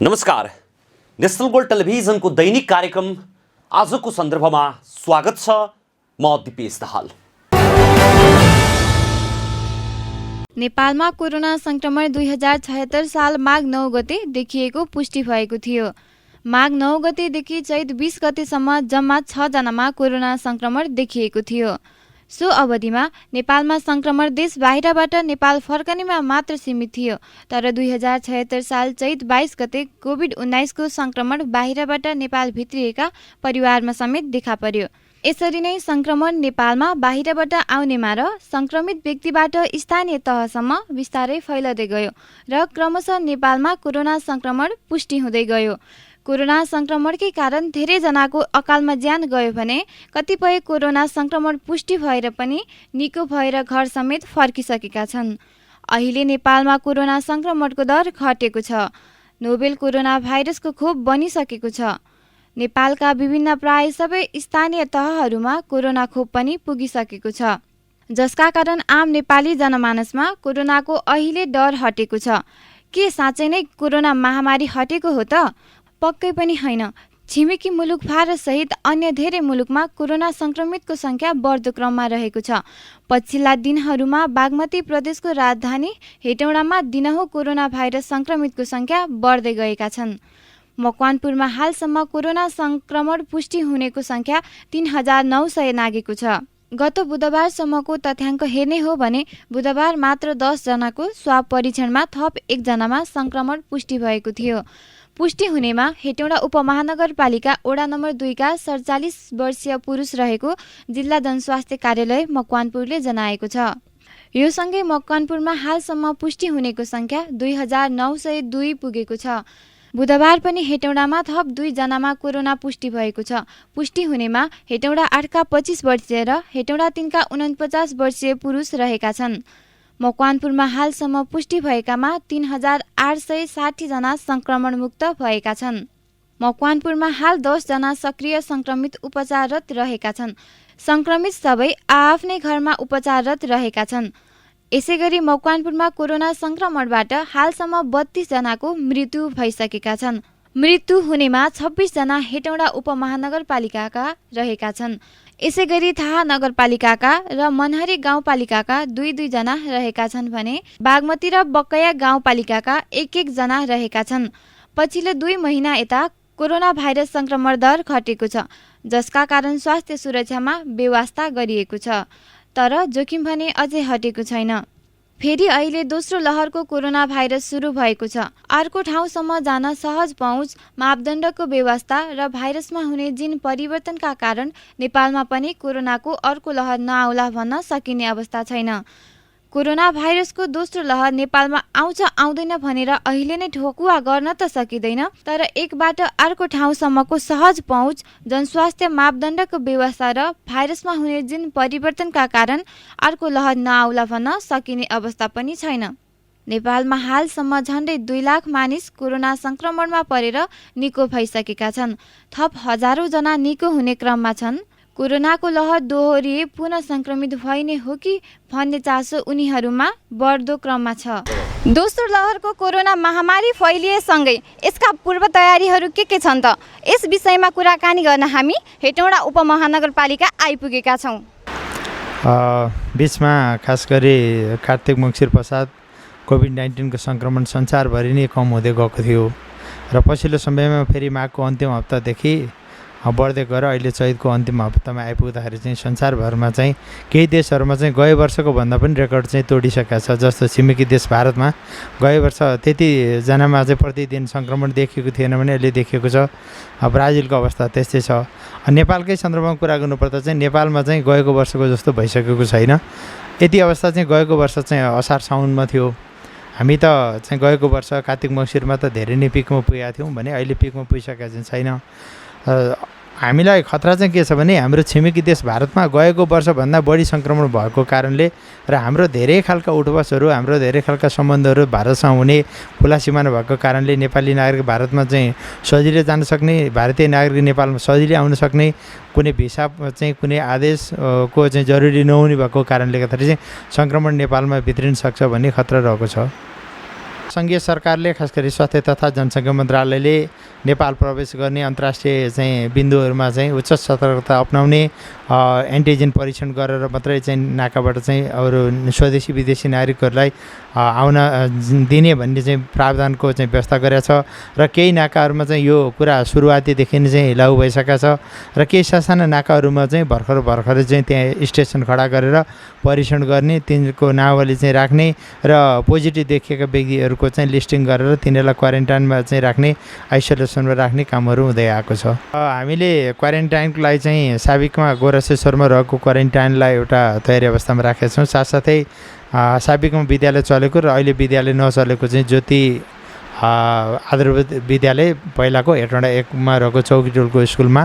नमस्कार, national gold टेलिभिजनको दैनिक कार्यक्रम आजको सन्दर्भमा स्वागत छ। म दिपेश दाहाल। नेपालमा कोरोना संक्रमण 2076 साल माघ 9 गते देखिएको पुष्टि भएको थियो। माघ 9 गतेदेखि चैत 20 गतेसम्म जम्मा 6 जनामा कोरोना संक्रमण देखिएको थियो। सो अवधिमा नेपालमा संक्रमण देश बाहिरबाट नेपाल फर्कनेमा मात्र सीमित थियो। तर 2076 साल चैत 22 गते कोभिड-19 को संक्रमण बाहिरबाट नेपाल भित्रिएका परिवारमा समेत देखा पर्यो। यसरी नै संक्रमण नेपालमा बाहिरबाट आउनेमा र संक्रमित व्यक्तिबाट स्थानीय तहसम्म बिस्तारै फैलदै गयो र क्रमशः नेपालमा कोरोना संक्रमण पुष्टि हुँदै गयो। कोरोना संक्रमणकै कारण धेरै जनाको अकालमा ज्यान गयो भने कतिपय कोरोना संक्रमण पुष्टि भएर पनि निको भएर घर समेत फर्किसकेका छन्। अहिले नेपालमा कोरोना संक्रमणको दर घटेको छ। नोभेल कोरोना भाइरसको खोप बनिसकेको छ। नेपालका विभिन्न प्राय सबै स्थानीय तहहरूमा कोरोना खोप पनि पुगिसकेको छ, जसका कारण आम नेपाली जनमानसमा कोरोनाको अहिले डर हटेको छ। के साँच्चै नै कोरोना महामारी हटेको हो त? पक्कै पनि होइन। छिमेकी मुलुक भारत सहित अन्य धेरै मुलुकमा कोरोना संक्रमितको संख्या बढ्दो क्रममा रहेको छ। पछिल्ला दिनहरूमा बागमती प्रदेशको राजधानी हेटौडामा दिनहुँ कोरोना भाइरस संक्रमितको संख्या बढ्दै गएका छन्। मकवानपुरमा हालसम्म कोरोना संक्रमण पुष्टि हुनेको संख्या 3900 नागेको छ। गत बुधबारसम्मको तथ्याङ्क हेर्ने हो भने बुधबार मात्र 10 जनाको स्वाब परीक्षणमा थप 1 जनामा संक्रमण पुष्टि भएको थियो। पुष्टि हुनेमा हेटौडा उपमहानगरपालिका वडा नम्बर 2 का 47 वर्षीय पुरुष रहेको जिल्ला जनस्वास्थ्य कार्यालय मकवानपुरले जनाएको छ। यो सँगै मकवानपुरमा हालसम्म पुष्टि हुनेको संख्या 2902 पुगेको छ। बुधबार पनि हेटौडामा थप 2 जनामा कोरोना पुष्टि भएको छ। पुष्टि हुनेमा हेटौडा 8 का 25 वर्षीय र हेटौडा 3 का 49 वर्षीय पुरुष रहेका छन्। मकवानपुरमा हालसम्म पुष्टि भएकामा 3860 जना संक्रमण मुक्त भएका छन्। मकवानपुरमा हाल 10 जना सक्रिय संक्रमित उपचाररत रहेका छन्। संक्रमित सबै आफ्नै घरमा उपचाररत रहेका छन्। यसैगरी मकवानपुरमा कोरोना संक्रमणबाट हालसम्म 32 जनाको मृत्यु भइसकेका छन्। मृत्यु हुनेमा 26 जना हेटौडा उपमहानगरपालिकाका रहेका छन्। यसैगरी थाहा नगरपालिकाका र मनहरी गाउँपालिकाका 2-2 जना रहेका छन् भने बागमती र बकैया गाउँपालिकाका 1-1 जना रहेका छन्। पछिल्लो 2 महिना यता कोरोना भाइरस संक्रमण दर घटेको छ, जसका कारण स्वास्थ्य सुरक्षामा व्यवस्था गरिएको छ। तर जोखिम भने अझै हटेको छैन। फेरि अहिले दोस्रो लहरको कोरोना भाइरस सुरु भएको छ। अर्को ठाउँसम्म जान सहज पहुँच, मापदण्डको व्यवस्था र भाइरसमा हुने जिन परिवर्तनका कारण नेपालमा पनि कोरोनाको अर्को लहर नआउला भन्न सकिने अवस्था छैन। कोरोना भाइरसको दोस्रो लहर नेपालमा आउँछ आउँदैन भनेर अहिले नै ठोकुवा गर्न त सकिँदैन, तर एकबाट अर्को ठाउँसम्मको सहज पहुँच, जनस्वास्थ्य मापदण्डको व्यवस्था र भाइरसमा हुने जिन परिवर्तनका कारण अर्को लहर नआउला भन्न सकिने अवस्था पनि छैन। नेपालमा हालसम्म झन्डै 2 लाख मानिस कोरोना संक्रमणमा परेर निको भइसकेका छन्। थप हजारौं जना निको हुने क्रममा छन्। कोरोनाको लहर दोहोरिए पुनः संक्रमित भइने हो कि भन्ने चासो उनीहरूमा बढ्दो क्रममा छ। दोस्रो लहरको कोरोना महामारी फैलिएसँगै यसका पूर्व तयारीहरू के छन् त? यस विषयमा कुराकानी गर्न हामी हेटौडा उपमहानगरपालिका आइपुगेका छौँ। बीचमा खास गरी कार्तिक मङ्सिर पश्चात कोभिड-19 को संक्रमण संसारभरि नै कम हुँदै गएको थियो र पछिल्लो समयमा फेरि माघको अन्तिम हप्तादेखि बढ्दै गएर अहिले चैतको अन्तिम हप्तामा आइपुग्दाखेरि चाहिँ संसारभरमा चाहिँ केही देशहरूमा चाहिँ गए वर्षको भन्दा पनि रेकर्ड चाहिँ तोडिसकेका छ। जस्तो छिमेकी देश भारतमा गए वर्ष त्यतिजनामा चाहिँ प्रतिदिन संक्रमण देखिएको थिएन भने अहिले देखिएको छ। ब्राजिलको अवस्था त्यस्तै छ। नेपालकै सन्दर्भमा कुरा गर्नुपर्दा चाहिँ नेपालमा चाहिँ गएको वर्षको जस्तो भइसकेको छैन। यति अवस्था चाहिँ गएको वर्ष चाहिँ असार साउनमा थियो। हामी त चाहिँ गएको वर्ष कार्तिक मङ्सिरमा त धेरै नै पिकमा पुगेका थियौँ भने अहिले पिकमा पुगिसकेका चाहिँ छैन। हामीलाई खतरा चाहिँ के छ भने हाम्रो छिमेकी देश भारतमा गएको वर्षभन्दा बढी संक्रमण भएको कारणले र हाम्रो धेरै खालका उठबसहरू, हाम्रो धेरै खालका सम्बन्धहरू भारतसँग हुने खुला सिमाना भएको कारणले नेपाली नागरिक भारतमा चाहिँ सजिलै जान सक्ने, भारतीय नागरिक नेपालमा सजिलै आउन सक्ने, कुनै भिसा चाहिँ कुनै आदेशको चाहिँ जरुरी नहुने भएको कारणले गर्दाखेरि चाहिँ संक्रमण नेपालमा भित्रिन सक्छ भन्ने खतरा रहेको छ। सङ्घीय सरकारले खास गरी स्वास्थ्य तथा जनसङ्ख्या मन्त्रालयले नेपाल प्रवेश गर्ने अन्तर्राष्ट्रिय चाहिँ बिन्दुहरूमा चाहिँ उच्च सतर्कता अपनाउने एन्टिजेन परीक्षण गरेर मात्रै चाहिँ नाकाबाट चाहिँ अरू स्वदेशी विदेशी नागरिकहरूलाई आउन दिने भन्ने चाहिँ प्रावधानको चाहिँ व्यवस्था गरेको छ र केही नाकाहरूमा चाहिँ यो कुरा सुरुवातीदेखि नै चाहिँ लागू भइसकेको छ र केही सासाना नाकाहरूमा चाहिँ भर्खरै चाहिँ त्यहाँ स्टेसन खडा गरेर परीक्षण गर्ने तिनीहरूको नावली चाहिँ राख्ने र पोजिटिभ देखिएका व्यक्तिहरूको चाहिँ लिस्टिङ गरेर तिनीहरूलाई क्वारेन्टाइनमा चाहिँ राख्ने आइसोलेसनमा राख्ने कामहरू हुँदै आएको छ। हामीले क्वारेन्टाइनको लागि चाहिँ साबिकमा गोरसेश्वरमा रहेको क्वारेन्टाइनलाई एउटा तयारी अवस्थामा राखेका छौँ। साथसाथै साबिकमा विद्यालय चलेको र अहिले विद्यालय नचलेको चाहिँ ज्योति आधारभूत विद्यालय पहिलाको हेटौँडा 1मा रहेको चौकीटोलको स्कुलमा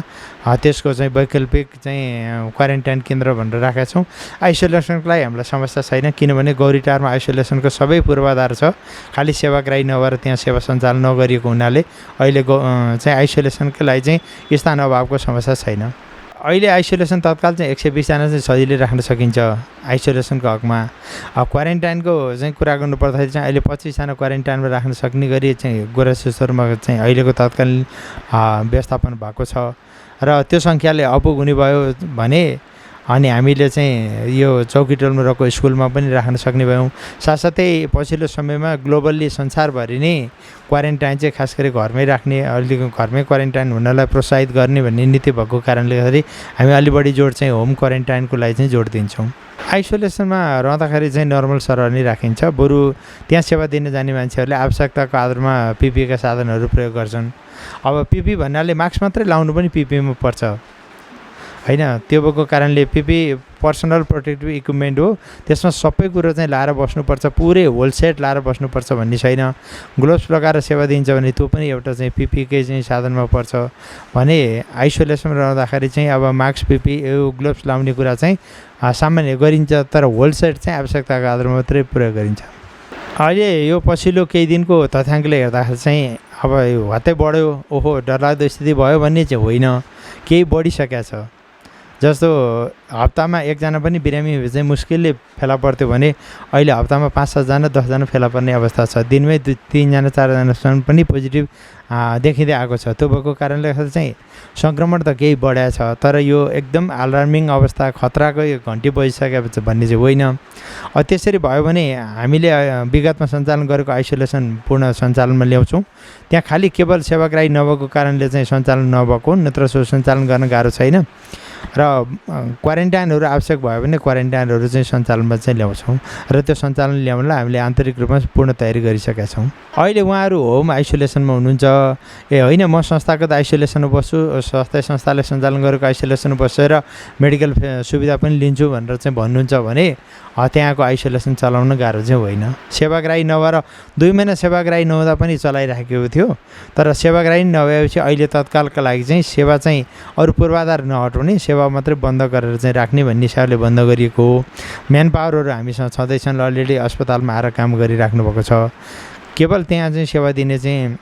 त्यसको चाहिँ वैकल्पिक चाहिँ क्वारेन्टाइन केन्द्र भनेर राखेका छौँ। आइसोलेसनको लागि हामीलाई समस्या छैन किनभने गौरीटारमा आइसोलेसनको सबै पूर्वाधार छ, खालि सेवाग्राही नभएर त्यहाँ सेवा सञ्चालन नगरिएको हुनाले अहिले चाहिँ आइसोलेसनकै लागि चाहिँ स्थान अभावको समस्या छैन। अहिले आइसोलेसन तत्काल चाहिँ 120जना चाहिँ सजिलै राख्न सकिन्छ आइसोलेसनको हकमा। क्वारेन्टाइनको चाहिँ कुरा गर्नुपर्दाखेरि चाहिँ अहिले 25जना क्वारेन्टाइनमा राख्न सक्ने गरी चाहिँ गोरसेश्वरमा चाहिँ अहिलेको तत्कालीन व्यवस्थापन भएको छ र त्यो सङ्ख्याले अपुग हुने भयो भने अनि हामीले चाहिँ यो चौकीटोलमा रहेको स्कुलमा पनि राख्न सक्ने भयौँ। साथसाथै पछिल्लो समयमा ग्लोबल्ली संसारभरि नै क्वारेन्टाइन चाहिँ खास गरी घरमै राख्ने अहिले घरमै क्वारेन्टाइन हुनलाई प्रोत्साहित गर्ने भन्ने नीति भएको कारणले गर्दाखेरि हामी अलि बढी जोड चाहिँ होम क्वारेन्टाइनको लागि चाहिँ जोड दिन्छौँ। आइसोलेसनमा रहँदाखेरि चाहिँ नर्मल सरह नै राखिन्छ, बरु त्यहाँ सेवा दिन जाने मान्छेहरूले आवश्यकताको आधारमा पिपीका साधनहरू प्रयोग गर्छन्। अब पिपी भन्नाले मास्क मात्रै लाउनु पनि पिपीमा पर्छ होइन, त्यो भएको कारणले पिपी पर्सनल प्रोटेक्टिभ इक्विपमेन्ट हो, त्यसमा सबै कुरो चाहिँ लाएर बस्नुपर्छ, पुरै होल सेट लाएर बस्नुपर्छ भन्ने छैन। ग्लोभ्स लगाएर सेवा दिन्छ भने त्यो पनि एउटा चाहिँ पिपीकै चाहिँ साधनमा पर्छ भने आइसोलेसनमा रहँदाखेरि चाहिँ अब मास्क पिपी यो ग्लोभ्स लाउने कुरा चाहिँ सामान्य गरिन्छ, तर होल सेट चाहिँ आवश्यकताको आधारमा मात्रै प्रयोग गरिन्छ। अहिले यो पछिल्लो केही दिनको तथ्याङ्कले हेर्दाखेरि चाहिँ अब हत्तै बढ्यो, ओहो डरलाग्दो स्थिति भयो भन्ने चाहिँ होइन, केही बढिसकेको छ। जस्तो हप्तामा एकजना पनि बिरामी चाहिँ मुस्किलले फेला पर्थ्यो भने अहिले हप्तामा 5-7 जना 10 जना फेला पर्ने अवस्था छ। दिनमै 2-3 जना 4 जनासम्म पनि पोजिटिभ देखिँदै आएको छ। त्यो भएको कारणले चाहिँ सङ्क्रमण त केही बढाएको छ, तर यो एकदम अलार्मिङ अवस्था खतराको यो घन्टी बजिसकेपछि भन्ने चाहिँ होइन। त्यसरी भयो भने हामीले विगतमा सञ्चालन गरेको आइसोलेसन पूर्ण सञ्चालनमा ल्याउँछौँ। त्यहाँ खालि केवल सेवाग्राही नभएको कारणले चाहिँ सञ्चालन नभएको, नत्र सो सञ्चालन गर्न गाह्रो छैन र क्वारेन्टाइनहरू आवश्यक भयो भने क्वारेन्टाइनहरू चाहिँ सञ्चालनमा चाहिँ ल्याउँछौँ र त्यो सञ्चालन ल्याउनलाई हामीले आन्तरिक रूपमा पूर्ण तयारी गरिसकेका छौँ। अहिले उहाँहरू होम आइसोलेसनमा हुनुहुन्छ, ए होइन म संस्थागत आइसोलेसनमा बस्छु, स्वास्थ्य संस्थाले सञ्चालन गरेको आइसोलेसनमा बसेर मेडिकल सुविधा पनि लिन्छु भनेर चाहिँ भन्नुहुन्छ भने त्यहाँको आइसोलेसन चलाउन गाह्रो चाहिँ होइन। सेवाग्राही नभएर 2 महिना सेवाग्राही नहुँदा पनि चलाइराखेको थियो, तर सेवाग्राही नभएपछि अहिले तत्कालका लागि चाहिँ सेवा चाहिँ अरू पूर्वाधार नहटाउने, सेवा मात्रै बन्द गरेर चाहिँ राख्ने भन्ने हिसाबले बन्द गरिएको हो। म्यान पावरहरू हामीसँग छँदैछन्, अलरेडी अस्पतालमा आएर काम गरिराख्नु भएको छ। केवल त्यहाँ चाहिँ सेवा दिने चाहिँ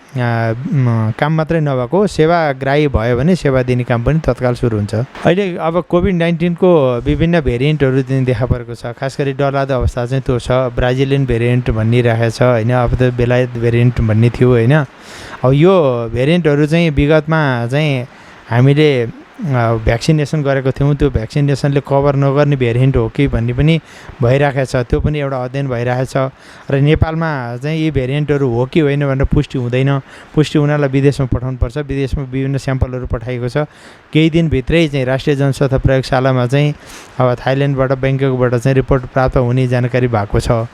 काम मात्रै नभएको, सेवाग्राही भयो भने सेवा दिने काम पनि तत्काल सुरु हुन्छ। अहिले अब कोभिड-19को विभिन्न भेरिएन्टहरू चाहिँ देखा परेको छ। खास गरी डरलाग्दो अवस्था चाहिँ त्यो छ, ब्राजिलियन भेरिएन्ट भनिरहेको छ होइन, अब त बेलायत भेरिएन्ट भन्ने थियो होइन। अब यो भेरिएन्टहरू चाहिँ विगतमा चाहिँ हामीले भ्याक्सिनेसन गरेको थियौँ, त्यो भ्याक्सिनेसनले कभर नगर्ने भेरिएन्ट हो कि भन्ने पनि भइरहेको छ, त्यो पनि एउटा अध्ययन भइरहेको छ। र नेपालमा चाहिँ यी भेरिएन्टहरू हो कि होइन भनेर पुष्टि हुँदैन, पुष्टि हुनलाई विदेशमा पठाउनुपर्छ। विदेशमा विभिन्न स्याम्पलहरू पठाइएको छ, केही दिनभित्रै चाहिँ राष्ट्रिय जनस्वास्थ्य प्रयोगशालामा चाहिँ अब थाइल्यान्डबाट ब्याङ्ककबाट चाहिँ रिपोर्ट प्राप्त हुने जानकारी भएको छ।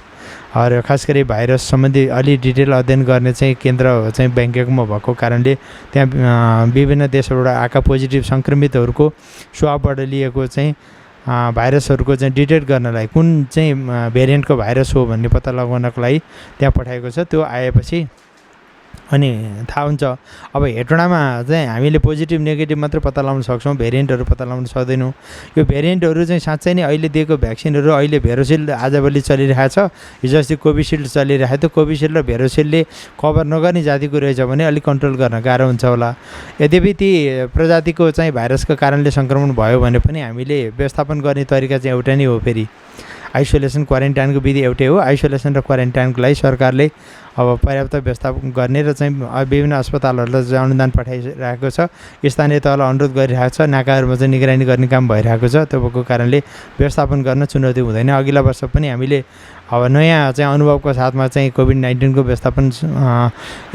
र खास गरी भाइरस सम्बन्धी अलि डिटेल अध्ययन गर्ने चाहिँ केन्द्र चाहिँ ब्याङ्ककमा भएको कारणले त्यहाँ विभिन्न देशबाट आएका पोजिटिभ सङ्क्रमितहरूको स्वाबबाट लिएको चाहिँ भाइरसहरूको चाहिँ डिटेक्ट गर्नलाई कुन चाहिँ भेरिएन्टको भाइरस हो भन्ने पत्ता लगाउनको लागि त्यहाँ पठाएको छ। त्यो आएपछि अनि थाहा हुन्छ। अब हेटौँडामा चाहिँ हामीले पोजिटिभ नेगेटिभ मात्रै पत्ता लगाउन सक्छौँ, भेरिएन्टहरू पत्ता लगाउन सक्दैनौँ। यो भेरिएन्टहरू चाहिँ साँच्चै नै अहिले दिएको भ्याक्सिनहरू, अहिले भेरोसिल्ड आजभोलि चलिरहेको छ, हिजो अस्ति कोभिसिल्ड चलिरहेको थियो, कोभिसिल्ड र भेरोसिल्डले कभर नगर्ने जातिको रहेछ भने अलिक कन्ट्रोल गर्न गाह्रो हुन्छ होला। यद्यपि ती प्रजातिको चाहिँ भाइरसको कारणले सङ्क्रमण भयो भने पनि हामीले व्यवस्थापन गर्ने तरिका चाहिँ एउटा नै हो। फेरि आइसोलेसन क्वारेन्टाइनको विधि एउटै हो। आइसोलेसन र क्वारेन्टाइनको लागि सरकारले अब पर्याप्त व्यवस्थापन गर्ने र चाहिँ विभिन्न अस्पतालहरूलाई चाहिँ अनुदान पठाइरहेको छ। स्थानीय तहलाई अनुरोध गरिरहेको छ। नाकाहरूमा चाहिँ निगरानी गर्ने काम भइरहेको छ। त्यो भएको कारणले व्यवस्थापन गर्न चुनौती हुँदैन। अघिल्ला वर्ष पनि हामीले अब नयाँ चाहिँ अनुभवको साथमा चाहिँ कोभिड-19को व्यवस्थापन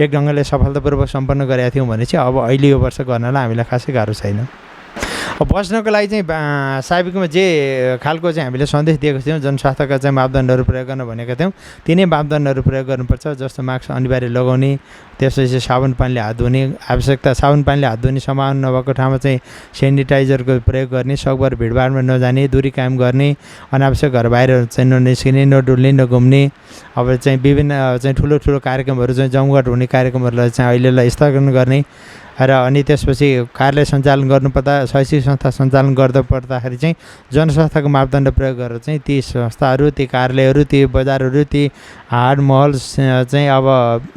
एक ढङ्गले सफलतापूर्वक सम्पन्न गरेका थियौँ भने चाहिँ अब अहिले यो वर्ष गर्नलाई हामीलाई खासै गाह्रो छैन। बस्नको लागि चाहिँ साबिकमा जे खालको चाहिँ हामीले सन्देश दिएको थियौँ, जनस्वास्थ्यका चाहिँ मापदण्डहरू प्रयोग गर्न भनेका थियौँ, तिनै मापदण्डहरू प्रयोग गर्नुपर्छ। जस्तो मास्क अनिवार्य लगाउने, त्यसपछि साबुन पानीले हात धुने, आवश्यकता साबुन पानीले हात धुने सम्भावना नभएको ठाउँमा चाहिँ सेनिटाइजरको प्रयोग गर्ने, सकभर भिडभाडमा नजाने, दूरी कायम गर्ने, अनावश्यक घर बाहिर चाहिँ ननिस्किने, नडुल्ने, नघुम्ने। अब चाहिँ विभिन्न चाहिँ ठुलो ठुलो कार्यक्रमहरू चाहिँ जमघट हुने कार्यक्रमहरूलाई चाहिँ अहिलेलाई स्थगन गर्ने र अनि त्यसपछि कार्यालय सञ्चालन गर्नुपर्दा, शैक्षिक संस्था सञ्चालन गर्नुपर्दाखेरि चाहिँ जनस्वास्थ्यको मापदण्ड प्रयोग गरेर चाहिँ ती संस्थाहरू, ती कार्यालयहरू, ती बजारहरू, ती हाट महल चाहिँ अब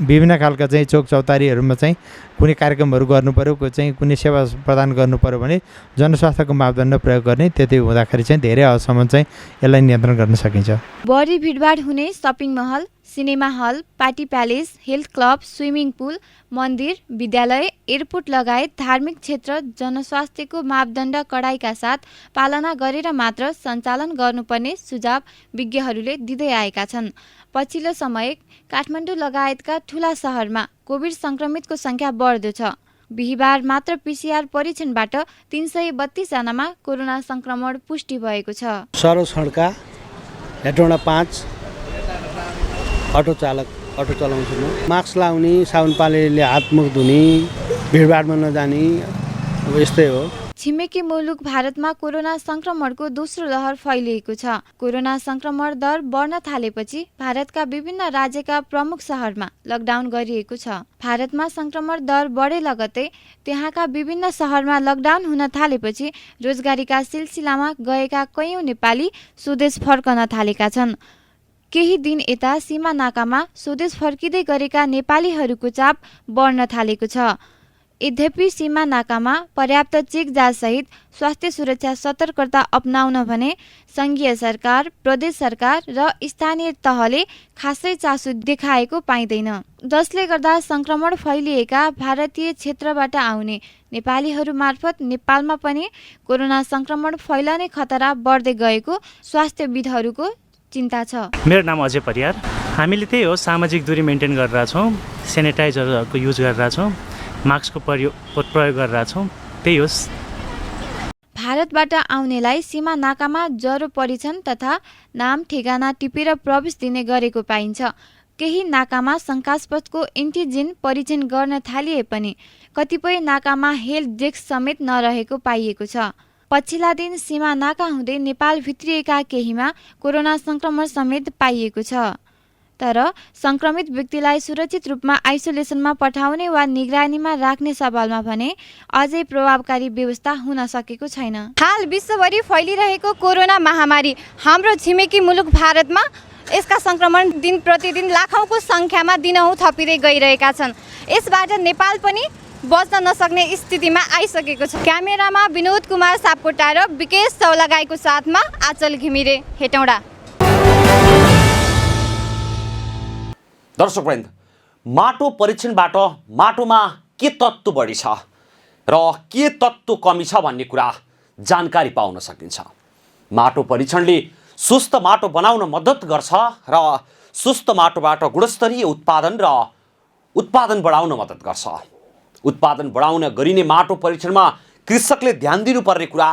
विभिन्न खालका चाहिँ चोक चौतारीहरूमा चाहिँ कुनै कार्यक्रमहरू गर्नुपऱ्यो, चाहिँ कुनै सेवा प्रदान गर्नुपऱ्यो भने जनस्वास्थ्यको मापदण्ड प्रयोग गर्ने। त्यति हुँदाखेरि चाहिँ धेरै हदसम्म चाहिँ यसलाई नियन्त्रण गर्न सकिन्छ। बढी भिडभाड हुने shopping mall, cinema hall, party palace, health club, swimming pool, मन्दिर, विद्यालय, एयरपोर्ट लगायत धार्मिक क्षेत्र जनस्वास्थ्यको मापदण्ड कडाइका साथ पालना गरेर मात्र सञ्चालन गर्नुपर्ने सुझाव विज्ञहरूले दिँदै आएका छन्। पछिल्लो समय काठमाडौँ लगायतका ठूला शहरमा कोभिड संक्रमितको संख्या बढ्दो छ। बिहिबार मात्र PCR परीक्षणबाट 332 जनामा कोरोना संक्रमण पुष्टि भएको छ। सरोज खड्का, हेटौँडा 5, अटो चलाउँछु म। मास्क लाउने, साबुन पानीले हात मुख धुने, भिडभाडमा नजाने, अब यस्तै हो। छिमेकी मुलुक भारतमा कोरोना संक्रमणको दोस्रो लहर फैलिएको छ। कोरोना संक्रमण दर बढ्न थालेपछि भारतका विभिन्न राज्यका प्रमुख शहरमा लकडाउन गरिएको छ। भारतमा संक्रमण दर बढे लगत्तै त्यहाँका विभिन्न शहरमा लकडाउन हुन थालेपछि रोजगारीका सिलसिलामा गएका कैयौं नेपाली स्वदेश फर्कन थालेका छन्। केही दिन यता सीमा नाकामा स्वदेश फर्किँदै गरेका नेपालीहरूको चाप बढ्न थालेको छ। यद्यपि सीमा नाकामा पर्याप्त चेक जाँच सहित स्वास्थ्य सुरक्षा सतर्कता अपनाउन भने संघीय सरकार, प्रदेश सरकार र स्थानीय तहले खासै चासो देखाएको पाइँदैन, जसले गर्दा संक्रमण फैलिएका भारतीय क्षेत्रबाट आउने नेपालीहरू मार्फत नेपालमा पनि कोरोना संक्रमण फैलने खतरा बढ्दै गएको स्वास्थ्यविदहरूको चिन्ता छ। मेरो नाम अजय परियार। हामीले त्यही हो, सामाजिक दूरी मेन्टेन गरेर छौँ, सेनिटाइजरको युज गरेर छौँ, मास्कको प्रयोग गरेर छौँ। त्यही होस्। भारतबाट आउनेलाई सीमा नाकामा ज्वरो परीक्षण तथा नाम ठेगाना टिपेर प्रवेश दिने गरेको पाइन्छ। केही नाकामा शङ्कास्पदको एन्टिजेन परीक्षण गर्न थालिए पनि कतिपय नाकामा हेल्थ डेस्क समेत नरहेको पाइएको छ। पछिल्ला दिन सीमा नाका हुँदै नेपाल भित्रिएका केहीमा कोरोना संक्रमण समेत पाइएको छ। तर संक्रमित व्यक्तिलाई सुरक्षित रूपमा आइसोलेसनमा पठाउने वा निगरानीमा राख्ने सवालमा भने अझै प्रभावकारी व्यवस्था हुन सकेको छैन। हाल विश्वभरि फैलिरहेको कोरोना महामारी हाम्रो छिमेकी मुलुक भारतमा यसका संक्रमण दिन प्रतिदिन लाखौंको संख्यामा दिनहुँ थपिँदै गइरहेका छन्। यसबाट नेपाल पनि बच्न नसक्ने स्थितिमा आइसकेको छ। क्यामेरामा विनोद कुमार सापकोटा र विकेश चौलागाईको साथमा आचल घिमिरे, हेटौँडा। दर्शकवृन्द, माटो परीक्षणबाट माटोमा के तत्त्व बढी छ र के तत्त्व कमी छ भन्ने कुरा जानकारी पाउन सकिन्छ। माटो परीक्षणले सुस्त माटो बनाउन मद्दत गर्छ र सुस्त माटोबाट गुणस्तरीय उत्पादन बढाउन मद्दत गर्छ। उत्पादन बढाउन गरिने माटो परीक्षणमा कृषकले ध्यान दिनुपर्ने कुरा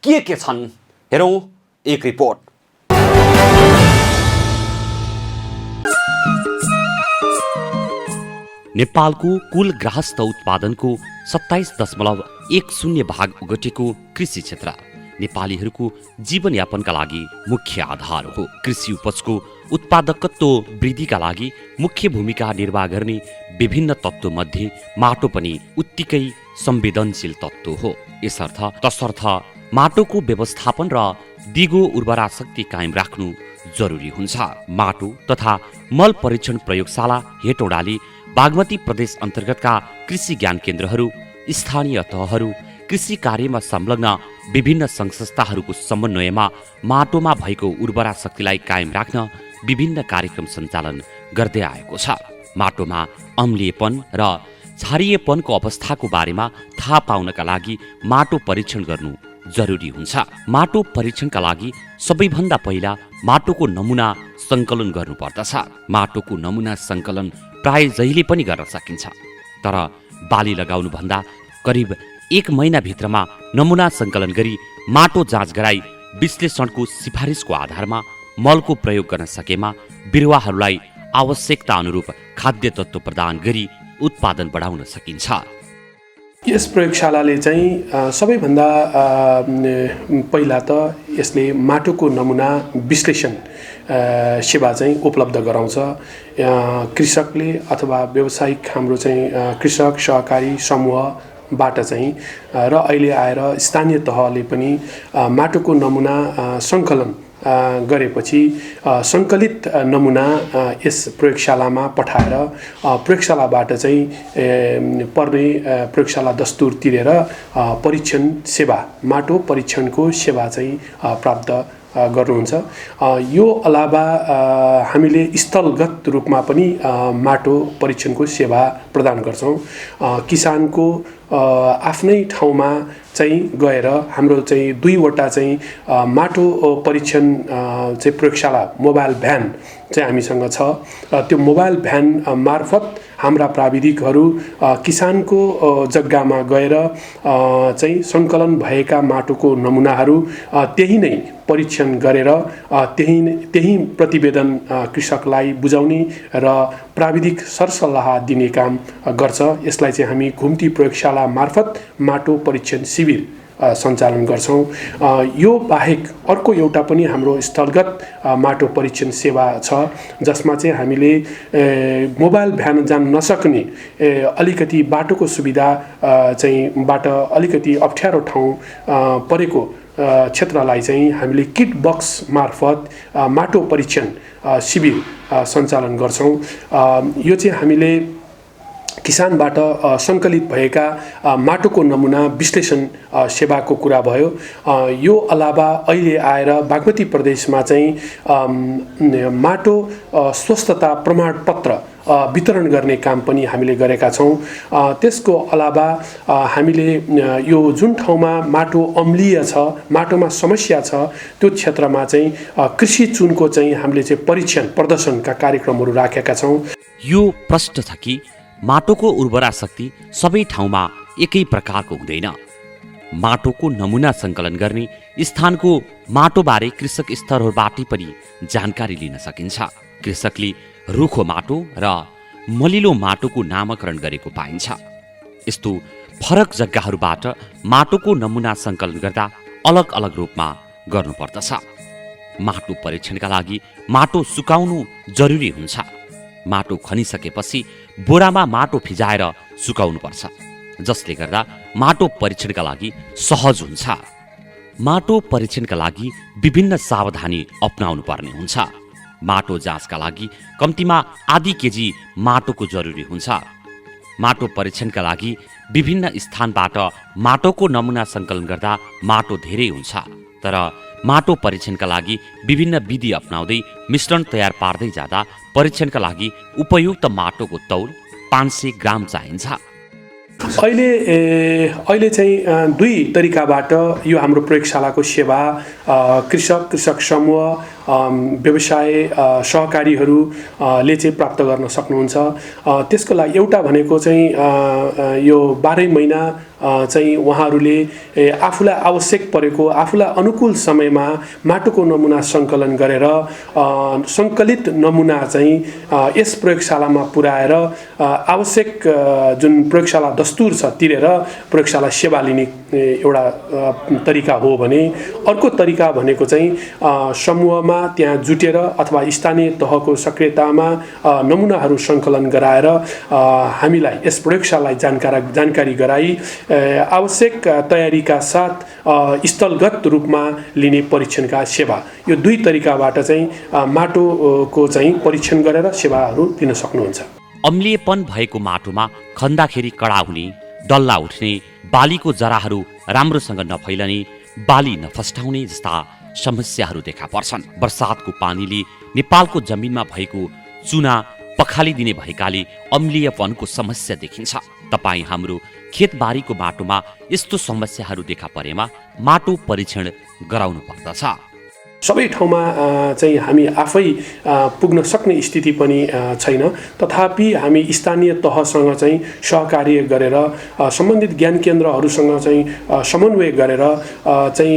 के छन्, हेरौँ एक रिपोर्ट। नेपालको कुल गृहस्थ उत्पादनको 27.10 भाग ओगटेको कृषि क्षेत्र नेपालीहरूको जीवनयापनका लागि मुख्य आधार हो। कृषि उपजको उत्पादकत्व वृद्धिका लागि मुख्य भूमिका निर्वाह गर्ने विभिन्न तत्त्वमध्ये माटो पनि उत्तिकै संवेदनशील तत्त्व हो। तसर्थ माटोको व्यवस्थापन र दिगो उर्वरा शक्ति कायम राख्नु जरुरी हुन्छ। माटो तथा मल परीक्षण प्रयोगशाला हेटौडाले बागमती प्रदेश अन्तर्गतका कृषि ज्ञान केन्द्रहरू, स्थानीय तहहरू, कृषि कार्यमा संलग्न विभिन्न सङ्घ संस्थाहरूको समन्वयमा माटोमा भएको उर्वरा शक्तिलाई कायम राख्न विभिन्न कार्यक्रम सञ्चालन गर्दै आएको छ। माटोमा अम्लिएपन र क्षारीयपनको अवस्थाको बारेमा थाहा पाउनका लागि माटो परीक्षण गर्नु जरुरी हुन्छ। माटो परीक्षणका लागि सबैभन्दा पहिला माटोको नमुना सङ्कलन गर्नुपर्दछ। माटोको नमुना सङ्कलन प्राय जहिले पनि गर्न सकिन्छ, तर बाली लगाउनुभन्दा करिब 1 महिनाभित्रमा नमुना सङ्कलन गरी माटो जाँच गराई विश्लेषणको सिफारिसको आधारमा मलको प्रयोग गर्न सकेमा बिरुवाहरूलाई आवश्यकता अनुरूप खाद्य तत्त्व प्रदान गरी उत्पादन बढाउन सकिन्छ। यस प्रयोगशालाले चाहिँ सबैभन्दा पहिला त यसले माटोको नमुना विश्लेषण सेवा चाहिँ उपलब्ध गराउँछ। कृषकले अथवा व्यावसायिक हाम्रो चाहिँ कृषक सहकारी समूहबाट चाहिँ र अहिले आएर स्थानीय तहले पनि माटोको नमुना सङ्कलन गरेपछि सङ्कलित नमुना यस प्रयोगशालामा पठाएर प्रयोगशालाबाट चाहिँ पर्ने प्रयोगशाला दस्तुर तिरेर परीक्षण सेवा माटो परीक्षणको सेवा चाहिँ प्राप्त गर्नुहुन्छ। यो अलावा हामीले स्थलगत रूपमा पनि माटो परीक्षणको सेवा प्रदान गर्छौँ। किसानको आफ्नै ठाउँमा चाहिँ गएर हाम्रो चाहिँ 2वटा चाहिँ माटो परीक्षण चाहिँ प्रयोगशाला मोबाइल भ्यान चाहिँ हामीसँग छ। त्यो मोबाइल भ्यान मार्फत हाम्रा प्राविधिकहरू किसानको जग्गामा गएर चाहिँ सङ्कलन भएका माटोको नमुनाहरू त्यही नै परीक्षण गरेर त्यही प्रतिवेदन कृषकलाई बुझाउने र प्राविधिक सरसल्लाह दिने काम गर्छ। यसलाई चाहिँ हामी घुम्ती प्रयोगशाला मार्फत माटो परीक्षण शिविर सञ्चालन गर्छौँ। यो बाहेक अर्को एउटा पनि हाम्रो स्थलगत माटो परीक्षण सेवा छ, जसमा चाहिँ हामीले मोबाइल भ्यान जान नसक्ने अलिकति बाटोको सुविधा चाहिँ बाट अलिकति अप्ठ्यारो ठाउँ परेको क्षेत्रलाई चाहिँ हामीले किट बक्स मार्फत माटो परीक्षण शिविर सञ्चालन गर्छौँ। यो चाहिँ हामीले किसानबाट सङ्कलित भएका माटोको नमुना विश्लेषण सेवाको कुरा भयो। यो अलावा अहिले आएर बागमती प्रदेशमा चाहिँ माटो स्वस्थता प्रमाणपत्र वितरण गर्ने काम पनि हामीले गरेका छौँ। त्यसको अलावा हामीले यो जुन ठाउँमा माटो अम्लीय छ, माटोमा समस्या छ, त्यो क्षेत्रमा चाहिँ कृषि चुनको चाहिँ हामीले चाहिँ परीक्षण प्रदर्शनका कार्यक्रमहरू राखेका छौँ। यो प्रश्न छ कि माटोको उर्वरा शक्ति सबै ठाउँमा एकै प्रकारको हुँदैन। माटोको नमुना सङ्कलन गर्ने स्थानको माटोबारे कृषक स्तरहरूबाट पनि जानकारी लिन सकिन्छ। कृषकले रुखो माटो र मलिलो माटोको नामकरण गरेको पाइन्छ। यस्तो फरक जग्गाहरूबाट माटोको नमुना सङ्कलन गर्दा अलग अलग रूपमा गर्नुपर्दछ। माटो परीक्षणका लागि माटो सुकाउनु जरुरी हुन्छ। माटो खनिसकेपछि बोरामा माटो फिजाएर सुकाउनुपर्छ, जसले गर्दा माटो परीक्षणका लागि सहज हुन्छ। माटो परीक्षणका लागि विभिन्न सावधानी अपनाउनु पर्ने हुन्छ। माटो जाँचका लागि कम्तीमा आधी केजी माटोको जरुरी हुन्छ। माटो परीक्षणका लागि विभिन्न स्थानबाट माटोको नमुना सङ्कलन गर्दा माटो धेरै हुन्छ, तर माटो परीक्षणका लागि विभिन्न विधि अपनाउँदै मिश्रण तयार पार्दै जाँदा परीक्षणका लागि उपयुक्त माटोको तौल 500 ग्राम चाहिन्छ। अहिले चाहिँ 2 तरिकाबाट यो हाम्रो प्रयोगशालाको सेवा कृषक समूह व्यवसाय सहकारीहरूले चाहिँ प्राप्त गर्न सक्नुहुन्छ। त्यसको लागि एउटा भनेको चाहिँ यो 12 महिना चाहिँ उहाँहरूले आफूलाई आवश्यक परेको आफूलाई अनुकूल समयमा माटोको नमुना सङ्कलन गरेर सङ्कलित नमुना चाहिँ यस प्रयोगशालामा पुर्याएर आवश्यक जुन प्रयोगशाला दस्तुर छ तिरेर प्रयोगशाला सेवा लिने एउटा तरिका हो भने अर्को तरिका भनेको चाहिँ समूहमा त्यहाँ जुटेर अथवा स्थानीय तहको सक्रियतामा नमुनाहरू सङ्कलन गराएर हामीलाई यस प्रयोगशालालाई जानकारी गराई आवश्यक तयारीका साथ स्थलगत रूपमा लिने परीक्षणका सेवा, यो 2 तरिकाबाट चाहिँ माटोको चाहिँ परीक्षण गरेर सेवाहरू दिन सक्नुहुन्छ। अम्लिएपन भएको माटोमा खन्दाखेरि कडा हुने, डल्ला उठ्ने, बालीको जराहरू राम्रोसँग नफैलने, बाली नफस्टाउने जस्ता समस्याहरू देखा पर्छन्। वर्षातको पानीले नेपालको जमिनमा भएको चुना पखालिदिने भएकाले अम्लीयपनको समस्या देखिन्छ। तपाईँ हाम्रो खेतबारीको माटोमा यस्तो समस्याहरू देखा परेमा माटो परीक्षण गराउनु पर्दछ। सबै ठाउँमा चाहिँ हामी आफै पुग्न सक्ने स्थिति पनि छैन। तथापि हामी स्थानीय तहसँग चाहिँ सहकार्य गरेर सम्बन्धित ज्ञान केन्द्रहरूसँग चाहिँ समन्वय गरेर चाहिँ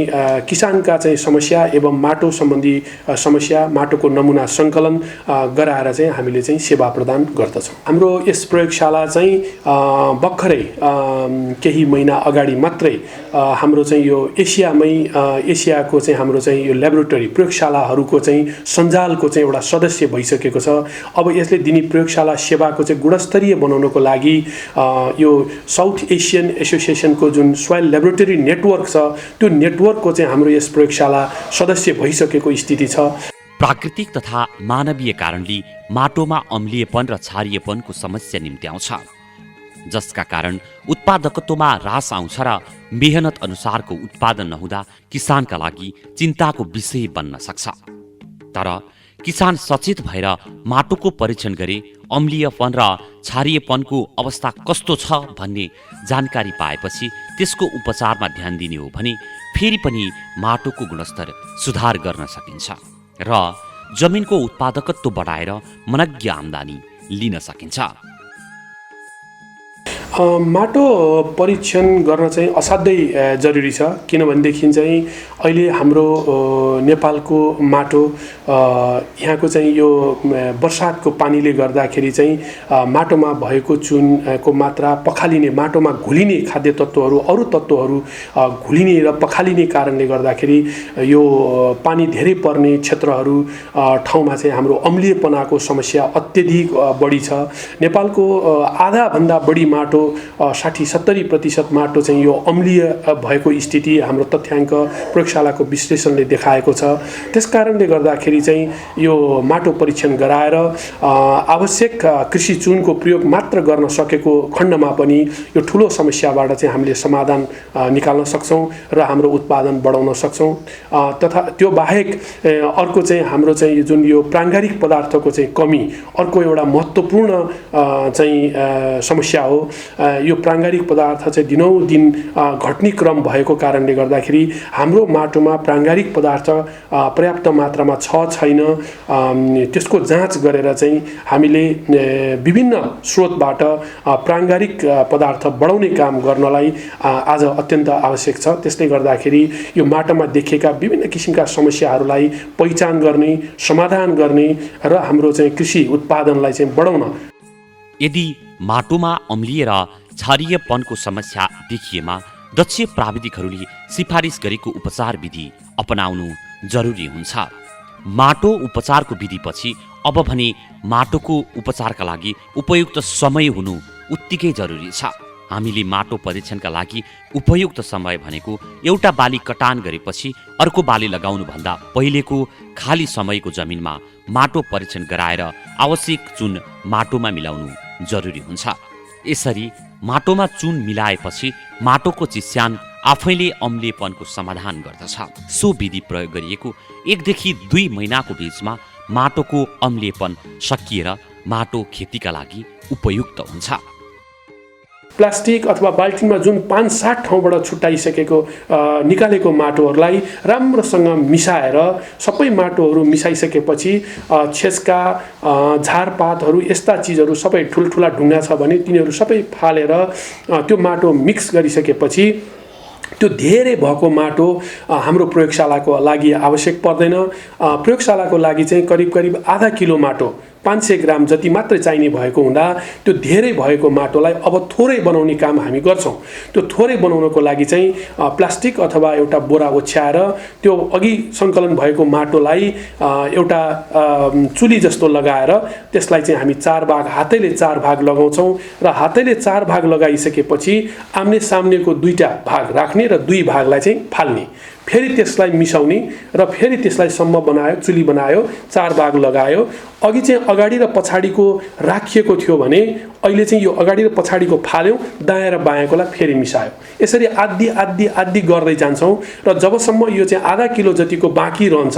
किसानका चाहिँ समस्या एवं माटो सम्बन्धी समस्या, माटोको नमुना सङ्कलन गराएर चाहिँ हामीले चाहिँ सेवा प्रदान गर्दछौँ। हाम्रो यस प्रयोगशाला चाहिँ भर्खरै केही महिना अगाडि मात्रै हाम्रो चाहिँ यो एसियाको चाहिँ हाम्रो चाहिँ यो ल्याबोरेटरी प्रयोगशालाहरूको चाहिँ सञ्जालको चाहिँ एउटा सदस्य भइसकेको छ। अब यसले दिने प्रयोगशाला सेवाको चाहिँ गुणस्तरीय बनाउनको लागि यो साउथ एसियन एसोसिएसनको जुन सोइल ल्याबोरेटरी नेटवर्क छ, त्यो नेटवर्कको चाहिँ हाम्रो यस प्रयोगशाला सदस्य भइसकेको स्थिति छ। प्राकृतिक तथा मानवीय कारणले माटोमा अम्लीयपन र क्षारीयपनको समस्या निम्त्याउँछ, जसका कारण उत्पादकत्वमा ह्रास आउँछ र मेहनत अनुसारको उत्पादन नहुँदा किसानका लागि चिन्ताको विषय बन्न सक्छ। तर किसान सचेत भएर माटोको परीक्षण गरे अम्लीयपन र क्षारीयपनको अवस्था कस्तो छ भन्ने जानकारी पाएपछि त्यसको उपचारमा ध्यान दिने हो भने फेरि पनि माटोको गुणस्तर सुधार गर्न सकिन्छ र जमिनको उत्पादकत्व बढाएर मनज्ञ आम्दानी लिन सकिन्छ। माटो परीक्षण गर्न चाहिँ असाध्यै जरुरी छ। किनभनेदेखि चाहिँ अहिले हाम्रो नेपालको माटो यहाँको चाहिँ यो वर्षातको पानीले गर्दाखेरि चाहिँ माटोमा भएको चुनको मात्रा, पखालिने माटोमा घुलिने खाद्य तत्त्वहरू, अरू तत्त्वहरू घुलिने र पखालिने कारणले गर्दाखेरि यो पानी धेरै पर्ने क्षेत्रहरू ठाउँमा चाहिँ हाम्रो अम्लीयपनाको समस्या अत्यधिक बढी छ। नेपालको आधाभन्दा बढी माटो 60-70% माटो चाहिँ यो अम्लीय भएको स्थिति हाम्रो तथ्याङ्क प्रयोगशालाको विश्लेषणले देखाएको छ। त्यसकारणले गर्दाखेरि चाहिँ यो माटो परीक्षण गराएर आवश्यक कृषि चुनको प्रयोग मात्र गर्न सकेको खण्डमा पनि यो ठुलो समस्याबाट चाहिँ हामीले समाधान निकाल्न सक्छौँ र हाम्रो उत्पादन बढाउन सक्छौँ। तथा त्यो बाहेक अर्को चाहिँ हाम्रो चाहिँ जुन यो प्राङ्गारिक पदार्थको चाहिँ कमी अर्को एउटा महत्त्वपूर्ण चाहिँ समस्या हो। यो प्राङ्गारिक पदार्थ चाहिँ दिनौदिन घट्ने क्रम भएको कारणले गर्दाखेरि हाम्रो माटोमा प्राङ्गारिक पदार्थ पर्याप्त मात्रामा छैन, त्यसको जाँच गरेर चाहिँ हामीले विभिन्न स्रोतबाट प्राङ्गारिक पदार्थ बढाउने काम गर्नलाई आज अत्यन्त आवश्यक छ। त्यसले गर्दाखेरि यो माटोमा देखिएका विभिन्न किसिमका समस्याहरूलाई पहिचान गर्ने, समाधान गर्ने र हाम्रो चाहिँ कृषि उत्पादनलाई चाहिँ बढाउन। यदि माटोमा अम्लीय र क्षारीयपनको समस्या देखिएमा दक्ष प्राविधिकहरूले सिफारिस गरेको उपचार विधि अपनाउनु जरुरी हुन्छ। माटो उपचारको विधिपछि अब भने माटोको उपचारका लागि उपयुक्त समय हुनु उत्तिकै जरुरी छ। हामीले माटो परीक्षणका लागि उपयुक्त समय भनेको एउटा बाली कटान गरेपछि अर्को बाली लगाउनुभन्दा पहिलेको खाली समयको जमिनमा माटो परीक्षण गराएर आवश्यक चुन माटोमा मिलाउनु जरुरी हुन्छ। यसरी माटोमा चुन मिलाएपछि माटोको चिस्यान आफैले अम्लीयपनको समाधान गर्दछ। सो विधि प्रयोग गरिएको 1 देखि 2 महिनाको बीचमा माटोको अम्लीयपन सकिएर माटो खेतीका लागि उपयुक्त हुन्छ। प्लास्टिक अथवा बाल्टिनमा जुन 5-7 ठाउँबाट छुट्याइसकेको निकालेको माटोहरूलाई राम्रोसँग मिसाएर सबै माटोहरू मिसाइसकेपछि छेस्का, झारपातहरू यस्ता चिजहरू सबै ठुल्ठुला ढुङ्गा छ भने तिनीहरू सबै फालेर त्यो माटो मिक्स गरिसकेपछि त्यो धेरै भएको माटो हाम्रो प्रयोगशालाको लागि आवश्यक पर्दैन। प्रयोगशालाको लागि चाहिँ करिब आधा किलो माटो 500 ग्राम जति मात्रै चाहिने भएको हुँदा त्यो धेरै भएको माटोलाई अब थोरै बनाउने काम हामी गर्छौँ। त्यो थोरै बनाउनको लागि चाहिँ प्लास्टिक अथवा एउटा बोरा ओछ्याएर त्यो अघि सङ्कलन भएको माटोलाई एउटा चुली जस्तो लगाएर त्यसलाई चाहिँ हामी 4 भाग, हातैले 4 भाग लगाउँछौँ र हातैले 4 भाग लगाइसकेपछि आम्ने सामनेको 2टा भाग राख्ने र 2 भागलाई चाहिँ फाल्ने। फेरि त्यसलाई मिसाउने र फेरि त्यसलाई सम्म बनायो, चुली बनायो, 4 भाग लगायो। अघि चाहिँ अगाडि र पछाडिको राखिएको थियो भने अहिले चाहिँ यो अगाडि र पछाडिको फाल्यौँ, दायाँ र बायाँकोलाई फेरि मिसायो। यसरी आदि आदि आदि गर्दै जान्छौँ र जबसम्म यो चाहिँ आधा किलो जतिको बाँकी रहन्छ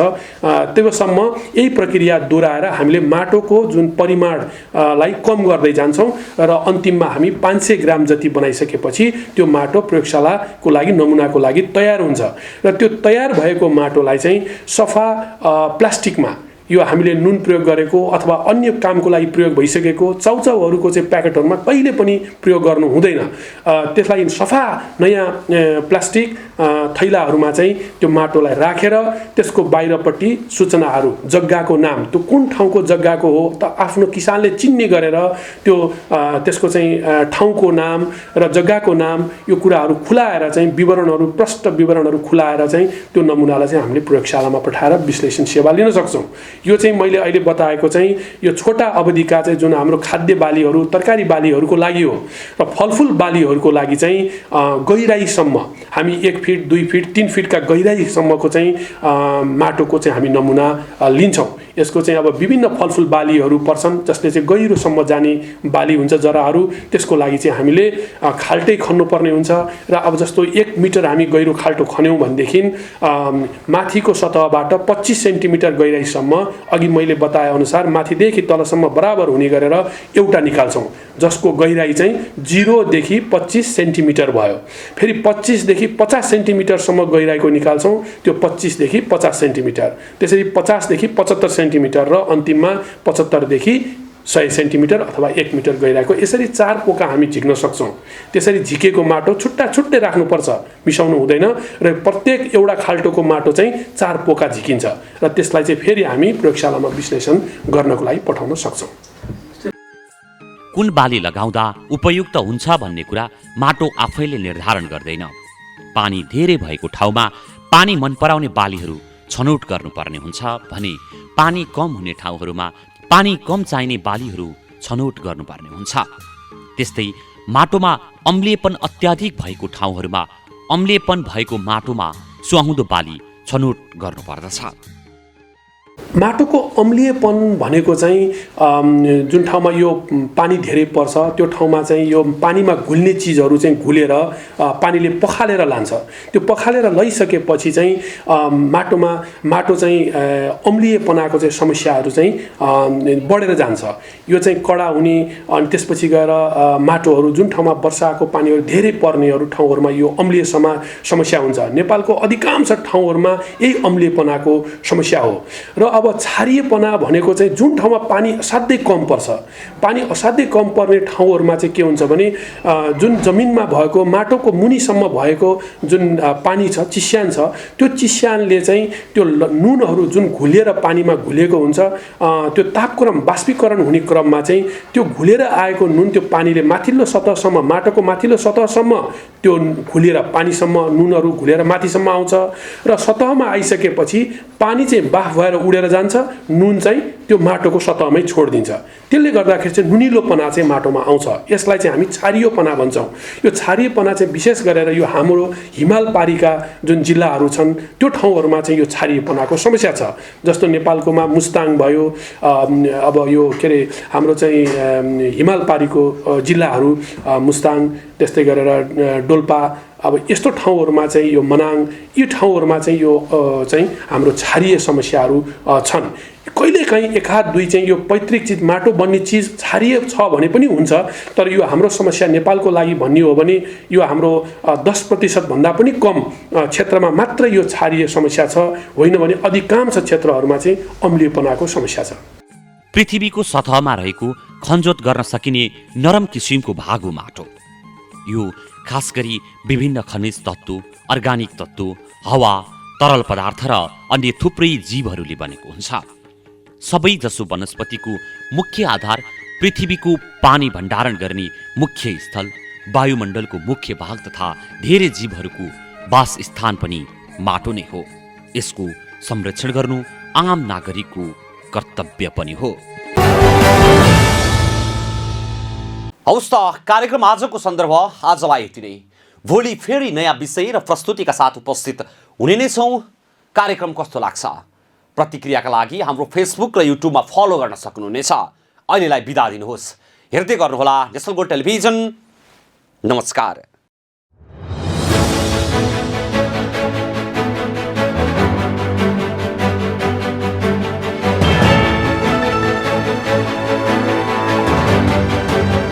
तबसम्म यही प्रक्रिया दोहोऱ्याएर हामीले माटोको जुन परिमाणलाई कम गर्दै जान्छौँ र अन्तिममा हामी 500 ग्राम जति बनाइसकेपछि त्यो माटो प्रयोगशालाको लागि नमुनाको लागि तयार हुन्छ र त्यो तयार भएको माटोलाई चाहिँ सफा प्लास्टिकमा यो हामीले नुन प्रयोग गरेको अथवा अन्य कामको लागि प्रयोग भइसकेको चाउचाउहरूको चाहिँ प्याकेटहरूमा कहिले पनि प्रयोग गर्नु हुँदैन। त्यसलाई सफा नयाँ प्लास्टिक थैलाहरूमा चाहिँ त्यो माटोलाई राखेर त्यसको बाहिरपट्टि सूचनाहरू, जग्गाको नाम, त्यो कुन ठाउँको जग्गाको हो त आफ्नो किसानले चिन्ने गरेर त्यो त्यसको चाहिँ ठाउँको नाम र जग्गाको नाम यो कुराहरू खुलाएर चाहिँ विवरणहरू, प्रष्ट विवरणहरू खुलाएर चाहिँ त्यो नमुनालाई चाहिँ हामीले प्रयोगशालामा पठाएर विश्लेषण सेवा लिन सक्छौँ। यो चाहिँ मैले अहिले बताएको चाहिँ यो छोटा अवधिका चाहिँ जुन हाम्रो खाद्य बालीहरू, तरकारी बालीहरूको लागि हो र फलफुल बालीहरूको लागि चाहिँ गहिराईसम्म हामी 1 फिट, 2 फिट, 3 फिटका गहिराईसम्मको चाहिँ माटोको चाहिँ हामी नमुना लिन्छौँ। यसको चाहिँ अब विभिन्न फलफुल बालीहरू पर्छन् जसले चाहिँ गहिरोसम्म जाने बाली हुन्छ जराहरू, त्यसको लागि चाहिँ हामीले खाल्टै खन्नुपर्ने हुन्छ र अब जस्तो 1 मिटर हामी गहिरो खाल्टो खन्यौँ भनेदेखि माथिको सतहबाट 25 सेन्टिमिटर गहिराईसम्म अघि मैले बताए अनुसार माथिदेखि तलसम्म बराबर हुने गरेर एउटा निकाल्छौँ जसको गहिराई चाहिँ 0 देखि 25 सेन्टिमिटर भयो। फेरि 25 देखि 50 सेन्टिमिटरसम्म गहिराईको निकाल्छौँ, त्यो 25 देखि 50 सेन्टिमिटर, त्यसरी 50 देखि 75 सेन्टिमिटर र अन्तिममा 75 देखि 100 सेन्टिमिटर अथवा 1 मिटर गहिराईको यसरी 4 पोका हामी झिक्न सक्छौँ। त्यसरी झिकेको माटो छुट्टा छुट्टै राख्नुपर्छ, मिसाउनु हुँदैन र प्रत्येक एउटा खाल्टोको माटो चाहिँ 4 पोका झिकिन्छ र त्यसलाई चाहिँ फेरि हामी प्रयोगशालामा विश्लेषण गर्नको लागि पठाउन सक्छौँ। कुन बाली लगाउँदा उपयुक्त हुन्छ भन्ने कुरा माटो आफैले निर्धारण गर्दैन। पानी धेरै भएको ठाउँमा पानी मन पराउने बालीहरू छनौट गर्नुपर्ने हुन्छ भने पानी कम हुने ठाउँहरूमा पानी कम चाहिने बालीहरू छनौट गर्नुपर्ने हुन्छ। त्यस्तै माटोमा अम्लीयपन अत्याधिक भएको ठाउँहरूमा अम्लीयपन भएको माटोमा सुहाउँदो बाली छनौट गर्नुपर्दछ। माटोको अम्लीयपन भनेको चाहिँ जुन ठाउँमा यो पानी धेरै पर्छ त्यो ठाउँमा चाहिँ यो पानीमा घुल्ने चिजहरू चाहिँ घुलेर पानीले पखालेर लान्छ। त्यो पखालेर लैसकेपछि चाहिँ माटो चाहिँ अम्लीयपनाको चाहिँ समस्याहरू चाहिँ बढेर जान्छ। यो चाहिँ कडा हुने अनि त्यसपछि गएर माटोहरू जुन ठाउँमा वर्षाको पानीहरू धेरै पर्नेहरू ठाउँहरूमा यो अम्लीय समस्या हुन्छ। नेपालको अधिकांश ठाउँहरूमा यही अम्लीयपनाको समस्या हो। र अब क्षारीयपना भनेको चाहिँ जुन ठाउँमा पानी असाध्यै कम पर्छ, पानी असाध्यै कम पर्ने ठाउँहरूमा चाहिँ के हुन्छ भने जुन जमिनमा भएको माटोको मुनिसम्म भएको जुन पानी छ, चिस्यान छ, त्यो चिस्यानले चाहिँ त्यो नुनहरू जुन घुलेर पानीमा घुलेको हुन्छ त्यो तापक्रम बाष्पीकरण हुने क्रममा चाहिँ त्यो घुलेर आएको नुन त्यो पानीले माथिल्लो सतहसम्म, माटोको माथिल्लो सतहसम्म त्यो घुलेर पानीसम्म नुनहरू घुलेर माथिसम्म आउँछ र सतहमा आइसकेपछि पानी चाहिँ बाफ भएर उडेर जान्छ, नुन चाहिँ त्यो माटोको सतहमै छोडिदिन्छ। त्यसले गर्दाखेरि चाहिँ नुनिलोपना चाहिँ माटोमा आउँछ। यसलाई चाहिँ हामी क्षारीयपना भन्छौँ। यो क्षारीयपना चाहिँ विशेष गरेर यो हाम्रो हिमाल पारीका जुन जिल्लाहरू छन् त्यो ठाउँहरूमा चाहिँ यो क्षारीयपनाको समस्या छ। जस्तो नेपालकोमा मुस्ताङ भयो, अब यो के अरे हाम्रो चाहिँ हिमाल पारीको जिल्लाहरू मुस्ताङ, त्यस्तै गरेर डोल्पा, अब यस्तो ठाउँहरूमा चाहिँ यो मनाङ, यी ठाउँहरूमा चाहिँ यो चाहिँ हाम्रो क्षारीय समस्याहरू छन्। कहिलेकाहीँ एकाध दुई चाहिँ यो पैतृक चिज माटो बन्ने चिज क्षारीय छ भने पनि हुन्छ, तर यो हाम्रो समस्या नेपालको लागि भन्ने हो भने यो हाम्रो 10% भन्दा पनि कम क्षेत्रमा मात्र यो क्षारीय समस्या छ, होइन भने अधिकांश क्षेत्रहरूमा चाहिँ अम्लीयपनाको समस्या छ। पृथ्वीको सतहमा रहेको खनजोत गर्न सकिने नरम किसिमको भागो माटो यो खास गरी विभिन्न खनिज तत्त्व, अर्गानिक तत्त्व, हावा, तरल पदार्थ र अन्य थुप्रै जीवहरूले बनेको हुन्छ। सबै जसो वनस्पतिको मुख्य आधार पृथ्वीको पानी भण्डारण गर्ने मुख्य स्थल, वायुमण्डलको मुख्य भाग तथा धेरै जीवहरूको वासस्थान पनि माटो नै हो। यसको संरक्षण गर्नु आम नागरिकको कर्तव्य पनि हो। हौस् त कार्यक्रम आजको सन्दर्भ आजलाई यति नै। भोलि फेरि नयाँ विषय र प्रस्तुतिका साथ उपस्थित हुने नै छौँ। कार्यक्रम कस्तो लाग्छ प्रतिक्रियाका लागि हाम्रो फेसबुक र युट्युबमा फलो गर्न सक्नुहुनेछ। अहिलेलाई बिदा दिनुहोस्। हेर्दै गर्नुहोला नेसनल गोल्ड टेलिभिजन। नमस्कार।